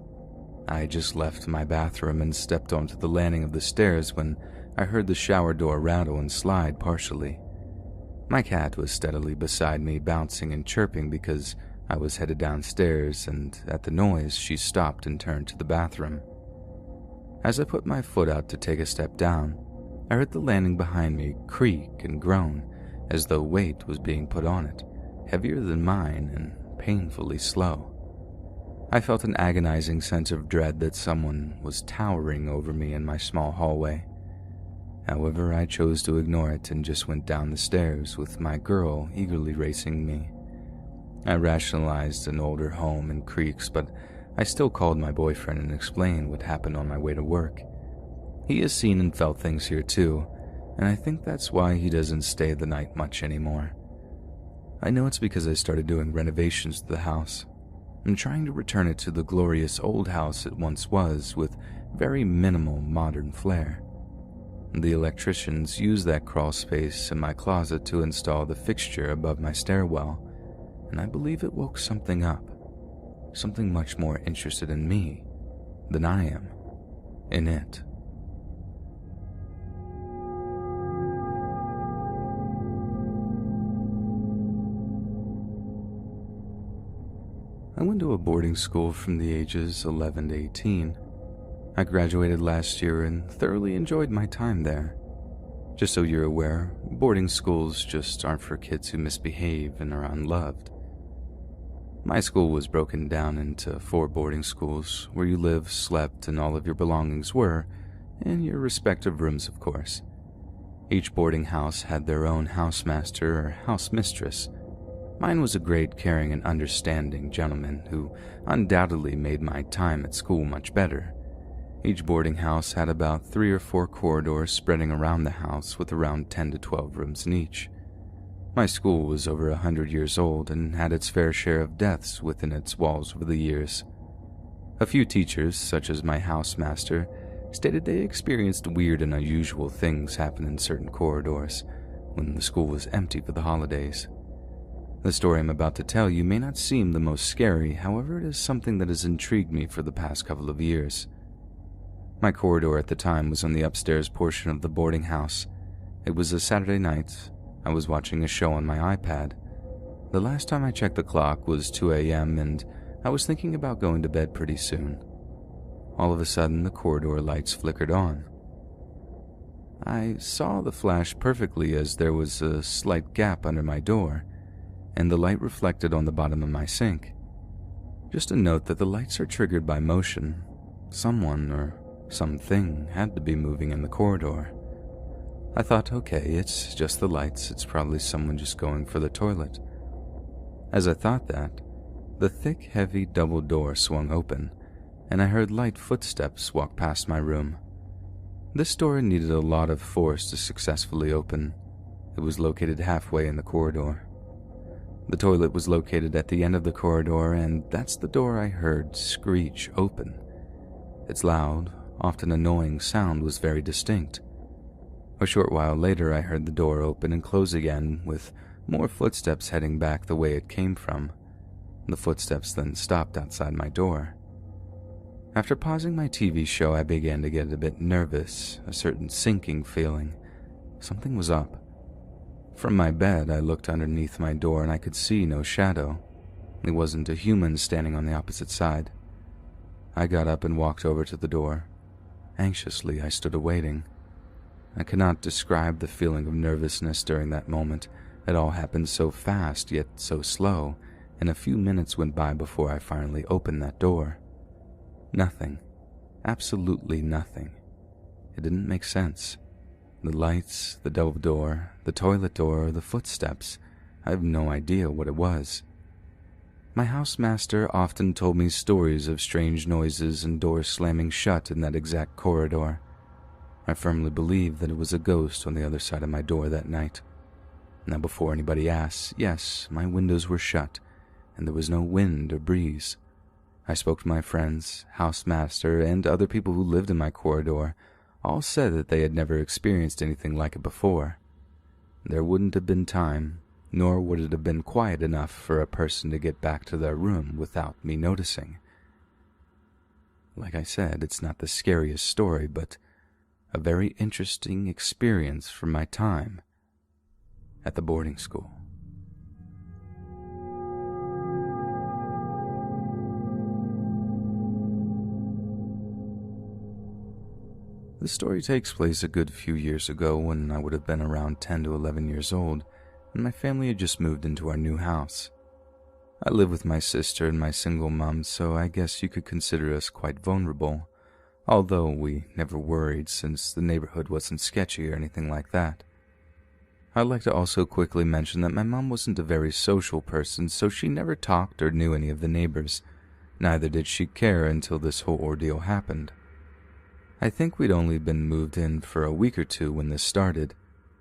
I just left my bathroom and stepped onto the landing of the stairs when I heard the shower door rattle and slide partially. My cat was steadily beside me, bouncing and chirping because I was headed downstairs, and at the noise, she stopped and turned to the bathroom. As I put my foot out to take a step down, I heard the landing behind me creak and groan as though weight was being put on it, heavier than mine and painfully slow. I felt an agonizing sense of dread that someone was towering over me in my small hallway. However, I chose to ignore it and just went down the stairs with my girl eagerly racing me. I rationalized an older home and creaks, but I still called my boyfriend and explained what happened on my way to work. He has seen and felt things here too, and I think that's why he doesn't stay the night much anymore. I know it's because I started doing renovations to the house. I'm trying to return it to the glorious old house it once was with very minimal modern flair. The electricians used that crawl space in my closet to install the fixture above my stairwell, and I believe it woke something up, something much more interested in me than I am in it. I went to a boarding school from the ages 11 to 18. I graduated last year and thoroughly enjoyed my time there. Just so you're aware, boarding schools just aren't for kids who misbehave and are unloved. My school was broken down into 4 boarding schools where you lived, slept, and all of your belongings were, in your respective rooms, of course. Each boarding house had their own housemaster or housemistress. Mine was a great, caring, and understanding gentleman who undoubtedly made my time at school much better. Each boarding house had about 3 or 4 corridors spreading around the house with around 10 to 12 rooms in each. My school was over 100 years old and had its fair share of deaths within its walls over the years. A few teachers, such as my housemaster, stated they experienced weird and unusual things happen in certain corridors when the school was empty for the holidays. The story I'm about to tell you may not seem the most scary, however it is something that has intrigued me for the past couple of years. My corridor at the time was on the upstairs portion of the boarding house. It was a Saturday night. I was watching a show on my iPad. The last time I checked the clock was 2 a.m. and I was thinking about going to bed pretty soon. All of a sudden, the corridor lights flickered on. I saw the flash perfectly as there was a slight gap under my door, and the light reflected on the bottom of my sink. Just a note that the lights are triggered by motion. Someone or something had to be moving in the corridor. I thought, okay, it's just the lights, it's probably someone just going for the toilet. As I thought that, the thick, heavy double door swung open, and I heard light footsteps walk past my room. This door needed a lot of force to successfully open. It was located halfway in the corridor. The toilet was located at the end of the corridor, and that's the door I heard screech open. Its loud, often annoying sound was very distinct. A short while later, I heard the door open and close again, with more footsteps heading back the way it came from. The footsteps then stopped outside my door. After pausing my TV show, I began to get a bit nervous, a certain sinking feeling. Something was up. From my bed, I looked underneath my door and I could see no shadow. It wasn't a human standing on the opposite side. I got up and walked over to the door. Anxiously, I stood awaiting. I cannot describe the feeling of nervousness during that moment. It all happened so fast, yet so slow, and a few minutes went by before I finally opened that door. Nothing. Absolutely nothing. It didn't make sense. The lights, the double door, the toilet door, the footsteps. I have no idea what it was. My housemaster often told me stories of strange noises and doors slamming shut in that exact corridor. I firmly believe that it was a ghost on the other side of my door that night. Now, before anybody asks, yes, my windows were shut, and there was no wind or breeze. I spoke to my friends, housemaster, and other people who lived in my corridor. All said that they had never experienced anything like it before. There wouldn't have been time, nor would it have been quiet enough for a person to get back to their room without me noticing. Like I said, it's not the scariest story, but a very interesting experience from my time at the boarding school. The story takes place a good few years ago when I would have been around 10 to 11 years old, and my family had just moved into our new house. I live with my sister and my single mom, so I guess you could consider us quite vulnerable, although we never worried since the neighborhood wasn't sketchy or anything like that. I'd like to also quickly mention that my mom wasn't a very social person, so she never talked or knew any of the neighbors. Neither did she care until this whole ordeal happened. I think we'd only been moved in for a week or two when this started,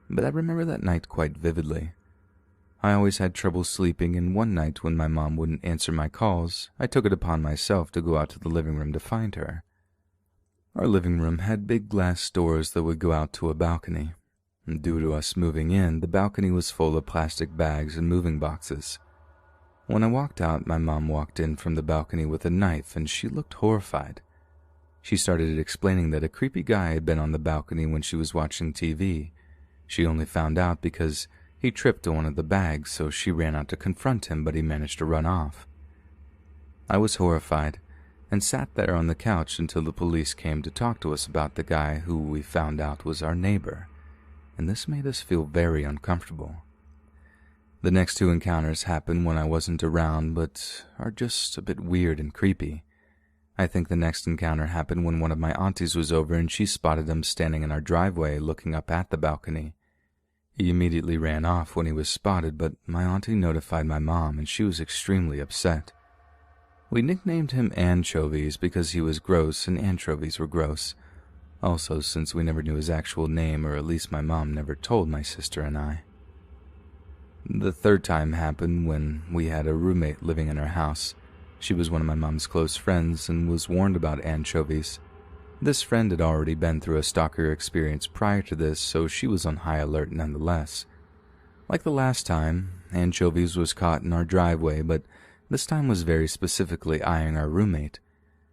but I remember that night quite vividly. I always had trouble sleeping, and one night when my mom wouldn't answer my calls, I took it upon myself to go out to the living room to find her. Our living room had big glass doors that would go out to a balcony. Due to us moving in, the balcony was full of plastic bags and moving boxes. When I walked out, my mom walked in from the balcony with a knife and she looked horrified. She started explaining that a creepy guy had been on the balcony when she was watching TV. She only found out because he tripped on one of the bags, so she ran out to confront him, but he managed to run off. I was horrified and sat there on the couch until the police came to talk to us about the guy who we found out was our neighbor, and this made us feel very uncomfortable. The next two encounters happened when I wasn't around, but are just a bit weird and creepy. I think the next encounter happened when one of my aunties was over and she spotted him standing in our driveway looking up at the balcony. He immediately ran off when he was spotted, but my auntie notified my mom and she was extremely upset. We nicknamed him Anchovies because he was gross and anchovies were gross. Also, since we never knew his actual name, or at least my mom never told my sister and I. The third time happened when we had a roommate living in our house. She was one of my mom's close friends and was warned about anchovies. This friend had already been through a stalker experience prior to this, so she was on high alert nonetheless. Like the last time, Anchovies was caught in our driveway, but this time was very specifically eyeing our roommate.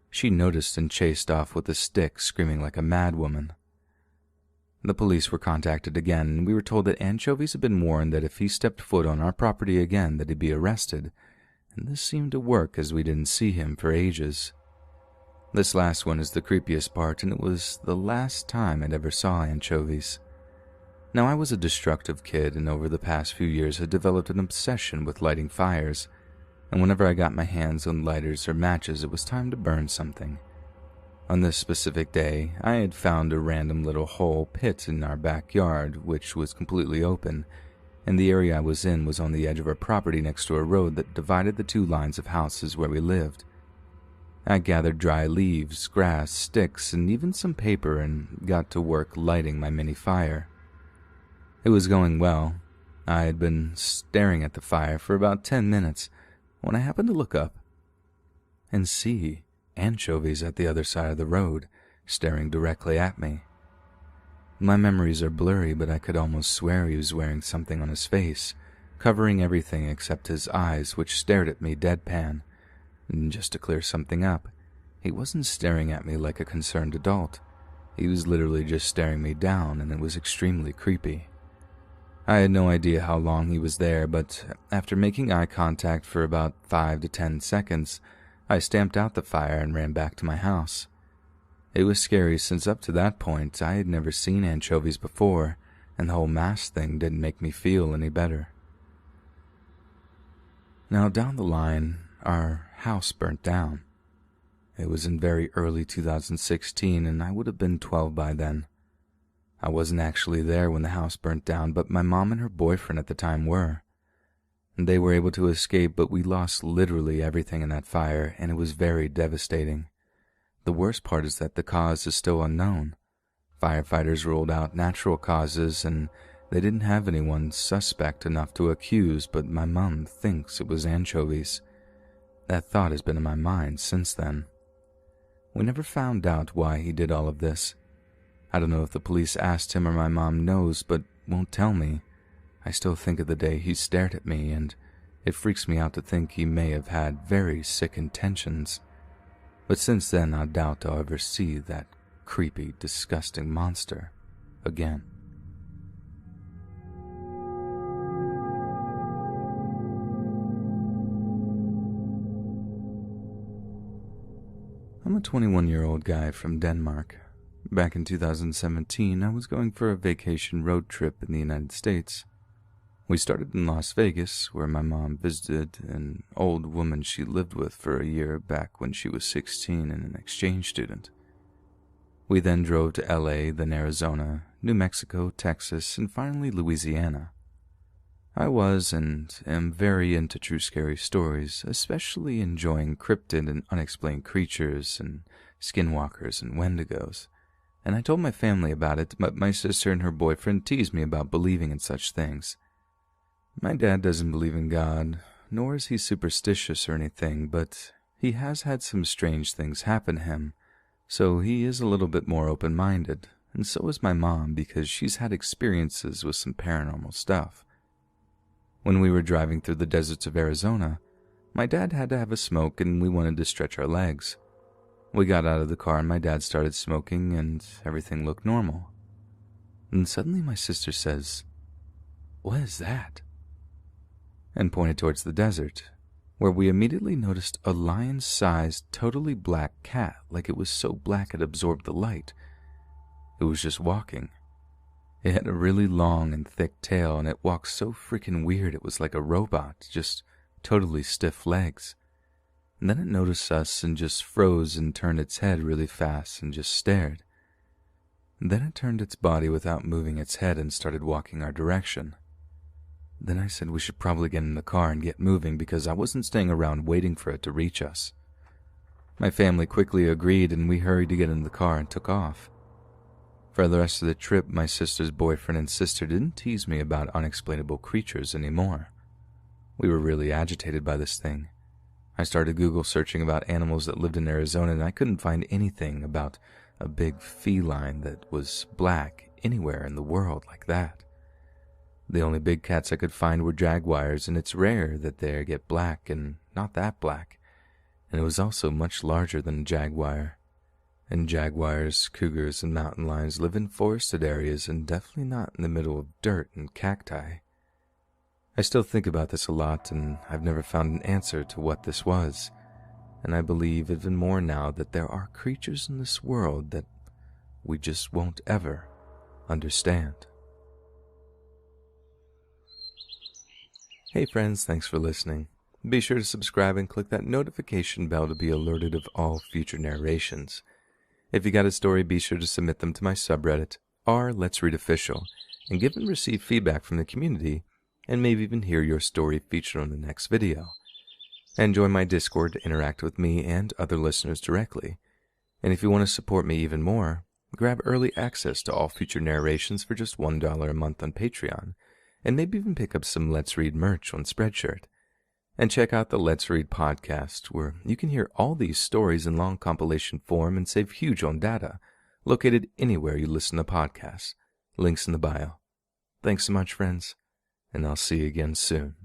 She noticed and chased off with a stick, screaming like a madwoman. The police were contacted again, and we were told that Anchovies had been warned that if he stepped foot on our property again, that he'd be arrested. And this seemed to work as we didn't see him for ages. This last one is the creepiest part, and it was the last time I'd ever saw Anchovies. Now, I was a destructive kid, and over the past few years had developed an obsession with lighting fires, and whenever I got my hands on lighters or matches, it was time to burn something. On this specific day, I had found a random little hole pit in our backyard, which was completely open, and the area I was in was on the edge of our property next to a road that divided the two lines of houses where we lived. I gathered dry leaves, grass, sticks, and even some paper and got to work lighting my mini fire. It was going well. I had been staring at the fire for about 10 minutes when I happened to look up and see Anchovies at the other side of the road, staring directly at me. My memories are blurry, but I could almost swear he was wearing something on his face, covering everything except his eyes, which stared at me deadpan. And just to clear something up, he wasn't staring at me like a concerned adult. He was literally just staring me down, and it was extremely creepy. I had no idea how long he was there, but after making eye contact for about 5 to 10 seconds, I stamped out the fire and ran back to my house. It was scary since up to that point I had never seen Anchovies before, and the whole mask thing didn't make me feel any better. Now down the line, our house burnt down. It was in very early 2016, and I would have been 12 by then. I wasn't actually there when the house burnt down, but my mom and her boyfriend at the time were. They were able to escape, but we lost literally everything in that fire, and it was very devastating. The worst part is that the cause is still unknown. Firefighters ruled out natural causes, and they didn't have anyone suspect enough to accuse, but my mom thinks it was Anchovies. That thought has been in my mind since then. We never found out why he did all of this. I don't know if the police asked him or my mom knows, but won't tell me. I still think of the day he stared at me, and it freaks me out to think he may have had very sick intentions. But since then, I doubt I'll ever see that creepy, disgusting monster again. I'm a 21-year-old guy from Denmark. Back in 2017, I was going for a vacation road trip in the United States. We started in Las Vegas, where my mom visited an old woman she lived with for a year back when she was 16 and an exchange student. We then drove to LA, then Arizona, New Mexico, Texas, and finally Louisiana. I was and am very into true scary stories, especially enjoying cryptid and unexplained creatures and skinwalkers and wendigos. And I told my family about it, but my sister and her boyfriend teased me about believing in such things. My dad doesn't believe in God, nor is he superstitious or anything, but he has had some strange things happen to him, so he is a little bit more open-minded, and so is my mom because she's had experiences with some paranormal stuff. When we were driving through the deserts of Arizona, My dad had to have a smoke and we wanted to stretch our legs. We got out of the car and my dad started smoking and everything looked normal. And suddenly my sister says, "What is that?" and pointed towards the desert, where we immediately noticed a lion-sized, totally black cat, like it was so black it absorbed the light. It was just walking. It had a really long and thick tail, and it walked so freaking weird it was like a robot, just totally stiff legs. And then it noticed us and just froze and turned its head really fast and just stared. And then it turned its body without moving its head and started walking our direction. Then I said we should probably get in the car and get moving because I wasn't staying around waiting for it to reach us. My family quickly agreed and we hurried to get in the car and took off. For the rest of the trip, my sister's boyfriend and sister didn't tease me about unexplainable creatures anymore. We were really agitated by this thing. I started Google searching about animals that lived in Arizona and I couldn't find anything about a big feline that was black anywhere in the world like that. The only big cats I could find were jaguars, and it's rare that they get black and not that black. And it was also much larger than a jaguar. And jaguars, cougars, and mountain lions live in forested areas and definitely not in the middle of dirt and cacti. I still think about this a lot, and I've never found an answer to what this was. And I believe even more now that there are creatures in this world that we just won't ever understand. Hey friends, thanks for listening. Be sure to subscribe and click that notification bell to be alerted of all future narrations. If you got a story, be sure to submit them to my subreddit, r/Let's Read Official, and give and receive feedback from the community, and maybe even hear your story featured on the next video. And join my Discord to interact with me and other listeners directly. And if you want to support me even more, grab early access to all future narrations for just $1 a month on Patreon, and maybe even pick up some Let's Read merch on Spreadshirt. And check out the Let's Read podcast, where you can hear all these stories in long compilation form and save huge on data, located anywhere you listen to podcasts. Links in the bio. Thanks so much, friends, and I'll see you again soon.